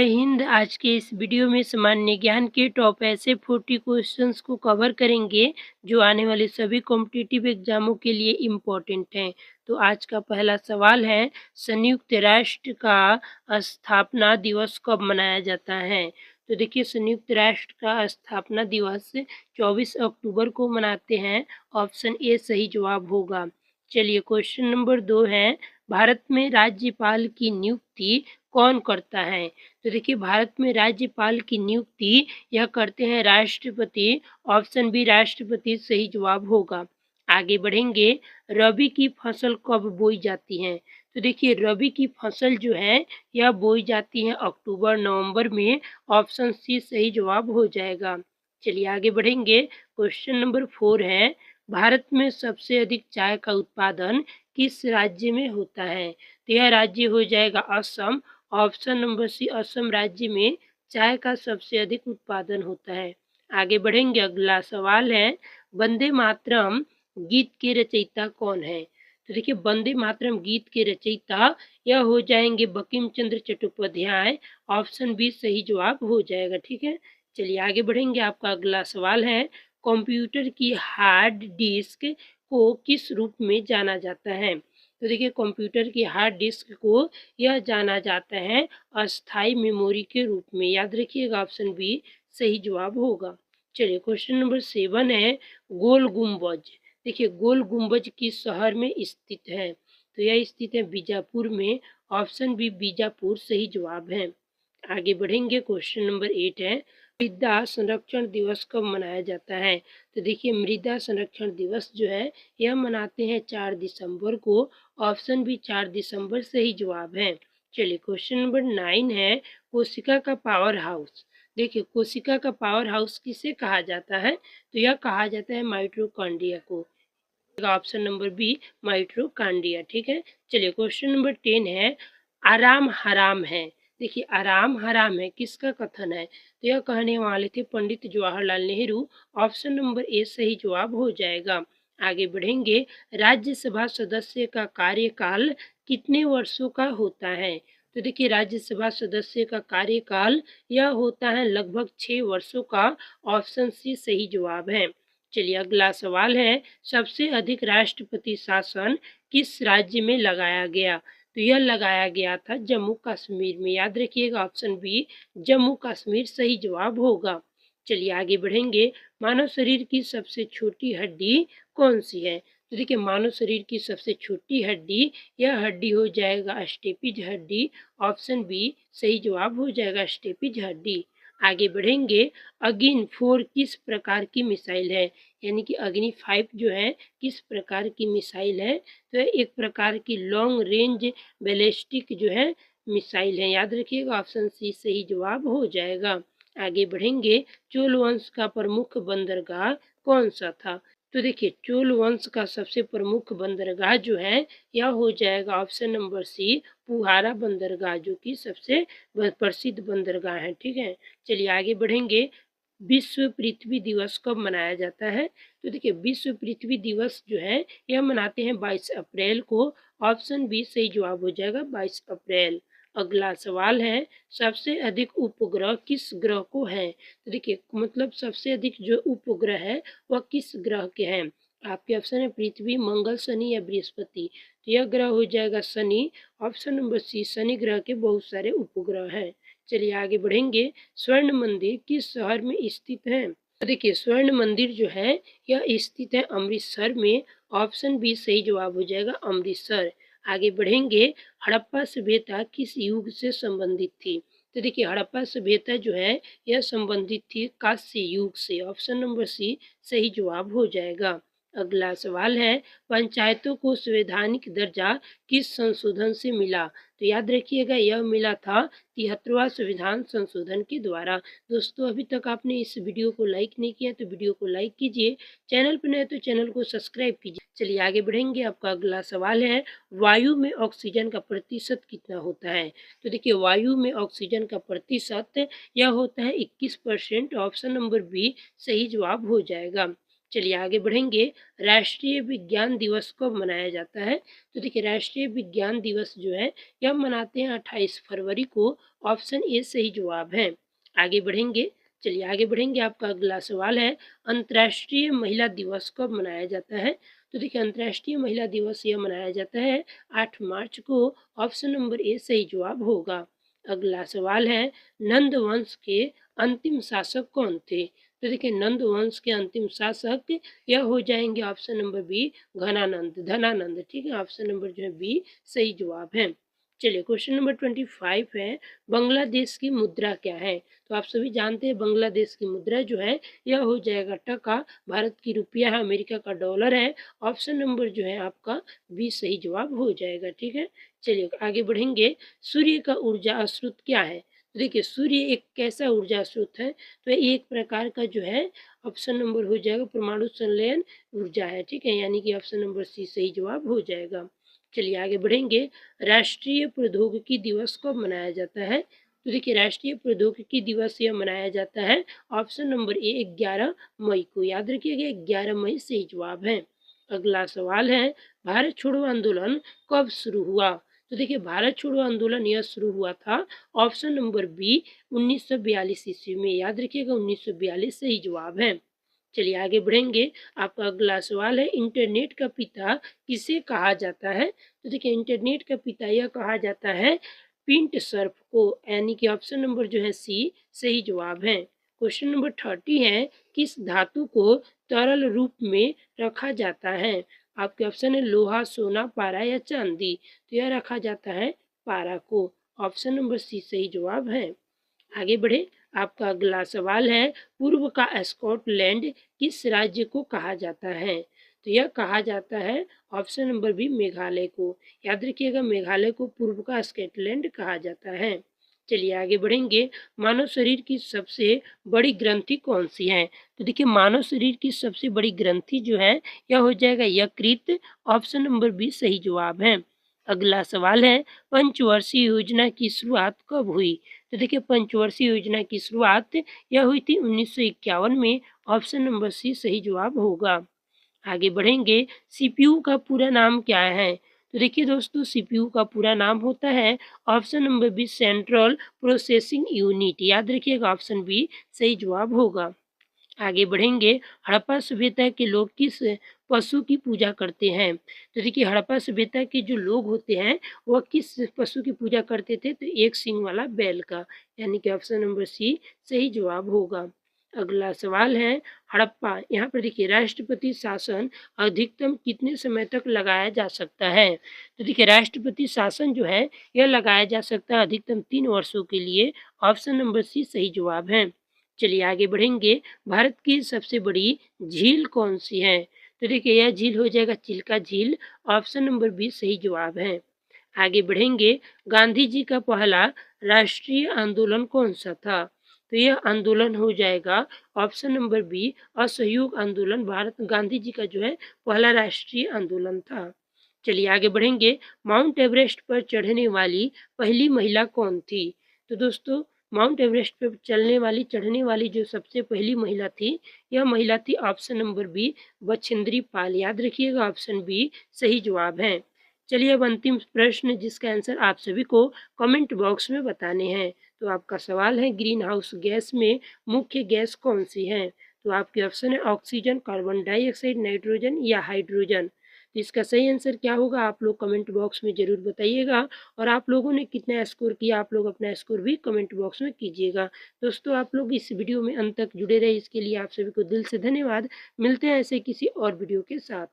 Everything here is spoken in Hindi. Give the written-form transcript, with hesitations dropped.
जय हिंद। आज के इस वीडियो में सामान्य ज्ञान के टॉप ऐसे 40 क्वेश्चंस को कवर करेंगे जो आने वाले सभी कॉम्पिटिटिव एग्जामों के लिए इम्पोर्टेंट हैं। तो आज का पहला सवाल है, संयुक्त राष्ट्र का स्थापना दिवस कब मनाया जाता है? तो देखिए, संयुक्त राष्ट्र का स्थापना दिवस 24 अक्टूबर को मनाते हैं। ऑप्शन ए सही जवाब होगा। चलिए, क्वेश्चन नंबर 2 है, भारत में राज्यपाल की नियुक्ति कौन करता है? तो देखिए, भारत में राज्यपाल की नियुक्ति यह करते हैं राष्ट्रपति। ऑप्शन बी राष्ट्रपति सही जवाब होगा। आगे बढ़ेंगे, रबी की फसल कब बोई जाती है? तो देखिए, रबी की फसल जो है यह बोई जाती है अक्टूबर नवंबर में। ऑप्शन सी सही जवाब हो जाएगा। चलिए आगे बढ़ेंगे, क्वेश्चन नंबर 4 है, भारत में सबसे अधिक चाय का उत्पादन किस राज्य में होता है? तो यह राज्य हो जाएगा Assam. Option number C Assam राज्य में चाय का सबसे अधिक उत्पादन होता है। आगे बढ़ेंगे, अगला सवाल है, वंदे मातरम गीत के रचयिता कौन है? तो देखिए, वंदे मातरम गीत के रचयिता यह हो जाएंगे बंकिम चंद्र चट्टोपाध्याय। ऑप्शन बी सही जवाब हो जाएगा। ठीक है, चलिए आगे बढ़ेंगे। आपका अगला सवाल है, कंप्यूटर की हार्ड डिस्क को किस रूप में जाना जाता है? तो देखिए, कंप्यूटर की हार्ड डिस्क को यह जाना जाता है अस्थाई मेमोरी के रूप में। याद रखिएगा, ऑप्शन बी सही जवाब होगा। चलिए, क्वेश्चन नंबर 7 है, गोल गुंबज। देखिए, गोल गुंबज किस शहर में स्थित है? तो यह स्थित है बीजापुर में। ऑप्शन बी बीजापुर सही जवाब है। आगे बढ़ेंगे, क्वेश्चन नंबर 8 है, मृदा संरक्षण दिवस कब मनाया जाता है? तो देखिए, मृदा संरक्षण दिवस जो है यह मनाते हैं 4 दिसंबर को। ऑप्शन बी 4 दिसंबर सही जवाब है। चलिए, क्वेश्चन नंबर 9 है, कोशिका का पावर हाउस। देखिए, कोशिका का पावर हाउस किसे कहा जाता है? तो यह कहा जाता है माइटोकॉन्ड्रिया को। Option number B mitochondria. ठीक है, चलिए क्वेश्चन नंबर 10 है, आराम हराम है। देखिए, आराम हराम है किसका कथन है? तो यह कहने वाले थे Pandit Jawaharlal Nehru. Option number A सही जवाब हो जाएगा। आगे बढ़ेंगे, राज्यसभा सदस्य का कार्यकाल कितने वर्षों का होता है? तो देखिए, राज्यसभा सदस्य का कार्यकाल यह होता है लगभग 6 वर्षों का। ऑप्शन सी सही जवाब है। चलिए, अगला सवाल है, सबसे अधिक राष्ट्रपति शासन किस राज्य में लगाया गया? तो यह लगाया गया था जम्मू कश्मीर में। याद रखिएगा, ऑप्शन बी जम्मू कश्मीर सही जवाब होगा। चलिए आगे बढ़ेंगे, मानव शरीर की सबसे छोटी हड्डी कौन सी है? तो देखिए, मानव शरीर की सबसे छोटी हड्डी यह हड्डी हो जाएगा स्टेपिज हड्डी। ऑप्शन बी सही जवाब हो जाएगा स्टेपिज हड्डी। आगे बढ़ेंगे, अग्नि 4 किस प्रकार की मिसाइल है? यानी कि अग्नि 5 जो है किस प्रकार की मिसाइल है? तो एक प्रकार की लॉन्ग रेंज बैलिस्टिक जो है मिसाइल है। याद रखिएगा, ऑप्शन सी सही जवाब हो जाएगा। आगे बढ़ेंगे, चोल वंश का प्रमुख बंदरगाह कौन सा था? तो देखिए, चोल वंश का सबसे प्रमुख बंदरगाह जो है यह हो जाएगा ऑप्शन नंबर सी पुहारा बंदरगाह, जो कि सबसे प्रसिद्ध बंदरगाह है। ठीक है, चलिए आगे बढ़ेंगे, विश्व पृथ्वी दिवस कब मनाया जाता है? तो देखिए, विश्व पृथ्वी दिवस जो है यह मनाते हैं 22 अप्रैल को। ऑप्शन बी सही जवाब हो जाएगा 22 अप्रैल। अगला सवाल है, सबसे अधिक उपग्रह किस ग्रह को है? तो देखिए, मतलब सबसे अधिक जो उपग्रह है वह किस ग्रह के हैं? आपके ऑप्शन है पृथ्वी, मंगल, शनि या बृहस्पति। तो यह ग्रह हो जाएगा Shani. Option number C Shani ग्रह के बहुत सारे उपग्रह हैं। चलिए आगे बढ़ेंगे, स्वर्ण मंदिर किस शहर में स्थित है? तो देखिए, स्वर्ण मंदिर जो है यह स्थित है अमृतसर में। ऑप्शन बी सही जवाब हो जाएगा अमृतसर। आगे बढ़ेंगे, हड़प्पा सभ्यता किस युग से संबंधित थी? तो देखिए, हड़प्पा सभ्यता जो है यह संबंधित थी कांस्य युग से। ऑप्शन नंबर सी सही जवाब हो जाएगा। अगला सवाल है, पंचायतों को संवैधानिक दर्जा किस संशोधन से मिला? तो याद रखिएगा, यह मिला था 73वां संविधान संशोधन के द्वारा। दोस्तों, अभी तक आपने इस वीडियो को लाइक नहीं किया तो वीडियो को लाइक कीजिए, चैनल पर नए तो चैनल को सब्सक्राइब कीजिए। चलिए आगे बढ़ेंगे, आपका अगला सवाल है, वायु में ऑक्सीजन का प्रतिशत कितना होता है? तो देखिए, वायु में ऑक्सीजन का प्रतिशत यह होता है 21%। ऑप्शन नंबर बी सही जवाब हो जाएगा। चलिए आगे बढ़ेंगे। राष्ट्रीय विज्ञान दिवस कब मनाया जाता है? तो देखिए राष्ट्रीय विज्ञान दिवस जो है यह मनाते हैं 28 फरवरी को। ऑप्शन ए सही जवाब है। आगे बढ़ेंगे। चलिए आगे बढ़ेंगे। आपका अगला सवाल है, अंतर्राष्ट्रीय महिला दिवस कब मनाया जाता है? तो देखिए अंतर्राष्ट्रीय महिला दिवस यह मनाया जाता है 8 मार्च को। ऑप्शन नंबर ए सही जवाब होगा। अगला सवाल है, नंद वंश के अंतिम शासक कौन थे? तो देखिए नंद वंश के अंतिम शासक यह हो जाएंगे ऑप्शन नंबर बी धनानंद। ठीक है, ऑप्शन नंबर जो है बी सही जवाब है। चलिए क्वेश्चन नंबर 25 है, बांग्लादेश की मुद्रा क्या है? तो आप सभी जानते हैं बांग्लादेश की मुद्रा जो है यह हो जाएगा टका। भारत की रुपया है, अमेरिका का डॉलर है। ऑप्शन नंबर जो है आपका बी सही जवाब हो जाएगा। ठीक है, चलिए आगे बढ़ेंगे। सूर्य का ऊर्जा स्रोत क्या है? तो देखिए सूर्य एक कैसा ऊर्जा स्रोत है? तो एक प्रकार का जो है ऑप्शन नंबर हो जाएगा परमाणु संलयन ऊर्जा है। ठीक है, यानी कि ऑप्शन नंबर सी सही जवाब हो जाएगा। चलिए आगे बढ़ेंगे। राष्ट्रीय प्रौद्योगिकी दिवस कब मनाया जाता है? तो देखिए राष्ट्रीय प्रौद्योगिकी दिवस यह मनाया जाता है ऑप्शन नंबर ए 11 मई को। याद रखिएगा 11 मई सही जवाब है। अगला सवाल है, भारत छोड़ो आंदोलन कब शुरू हुआ? तो देखिए भारत छोड़ो आंदोलन यह शुरू हुआ था ऑप्शन नंबर बी 1942 ईस्वी में। याद रखिएगा 1942 सही जवाब है। चलिए आगे बढ़ेंगे। आपका अगला सवाल है, इंटरनेट का पिता किसे कहा जाता है? तो देखिए इंटरनेट का पिता यह कहा जाता है पिंट सर्फ को, यानी कि ऑप्शन नंबर जो है सी सही जवाब है। क्वेश्चन नंबर 30 है, किस धातु को तरल रूप में रखा जाता है? आपके ऑप्शन है लोहा, सोना, पारा या चांदी। तो यह रखा जाता है पारा को। ऑप्शन नंबर सी सही जवाब है। आगे बढ़े। आपका अगला सवाल है, पूर्व का स्कॉटलैंड किस राज्य को कहा जाता है? तो यह कहा जाता है ऑप्शन नंबर बी मेघालय को। याद रखिएगा मेघालय को पूर्व का स्कॉटलैंड कहा जाता है। चलिए आगे बढ़ेंगे। मानव शरीर की सबसे बड़ी ग्रंथि कौन सी है? तो देखिए मानव शरीर की सबसे बड़ी ग्रंथि जो है यह हो जाएगा यकृत। ऑप्शन नंबर बी सही जवाब है। अगला सवाल है, पंचवर्षीय योजना की शुरुआत कब हुई? तो देखिए पंचवर्षीय योजना की शुरुआत यह हुई थी 1951 में। ऑप्शन नंबर सी सही जवाब होगा। आगे बढ़ेंगे। सीपीयू का पूरा नाम क्या है? तो देखिए दोस्तों सीपीयू का पूरा नाम होता है option number B central processing unit. याद रखिएगा ऑप्शन बी सही जवाब होगा। आगे बढ़ेंगे। हड़प्पा सभ्यता के लोग किस पशु की पूजा करते हैं? तो देखिए हड़प्पा सभ्यता के जो लोग होते हैं वह किस पशु की पूजा करते थे? तो एक सींग वाला बैल का, यानी कि ऑप्शन नंबर सी सही जवाब होगा। अगला सवाल है, हड़प्पा यहाँ पर देखिए राष्ट्रपति शासन अधिकतम कितने समय तक लगाया जा सकता है? तो देखिए राष्ट्रपति शासन जो है यह लगाया जा सकता है अधिकतम 3 वर्षों के लिए। ऑप्शन नंबर सी सही जवाब है। चलिए आगे बढ़ेंगे। भारत की सबसे बड़ी झील कौन सी है? तो देखिए यह झील हो जाएगा चिल्का झील। ऑप्शन नंबर बी सही जवाब है। आगे बढ़ेंगे। गांधी जी का पहला राष्ट्रीय आंदोलन कौन सा था? तो यह आंदोलन हो जाएगा ऑप्शन नंबर बी असहयोग आंदोलन। भारत गांधी जी का जो है पहला राष्ट्रीय आंदोलन था। चलिए आगे बढ़ेंगे। माउंट एवरेस्ट पर चढ़ने वाली पहली महिला कौन थी? तो दोस्तों माउंट एवरेस्ट पर चढ़ने वाली जो सबसे पहली महिला थी यह महिला थी option number B Bachendri Pal. याद रखिएगा ऑप्शन बी सही जवाब है। चलिए अब अंतिम प्रश्न जिसका आंसर आप सभी को कमेंट बॉक्स में बताने हैं। तो आपका सवाल है, ग्रीन हाउस गैस में मुख्य गैस कौन सी है? तो आपके ऑप्शन है ऑक्सीजन, कार्बन डाइऑक्साइड, नाइट्रोजन या हाइड्रोजन। तो इसका सही आंसर क्या होगा आप लोग कमेंट बॉक्स में ज़रूर बताइएगा। और आप लोगों ने कितना स्कोर किया आप लोग अपना स्कोर भी कमेंट बॉक्स में कीजिएगा। दोस्तों आप लोग इस वीडियो में अंत तक जुड़े रहे इसके लिए आप सभी को दिल से धन्यवाद। मिलते हैं ऐसे किसी और वीडियो के साथ।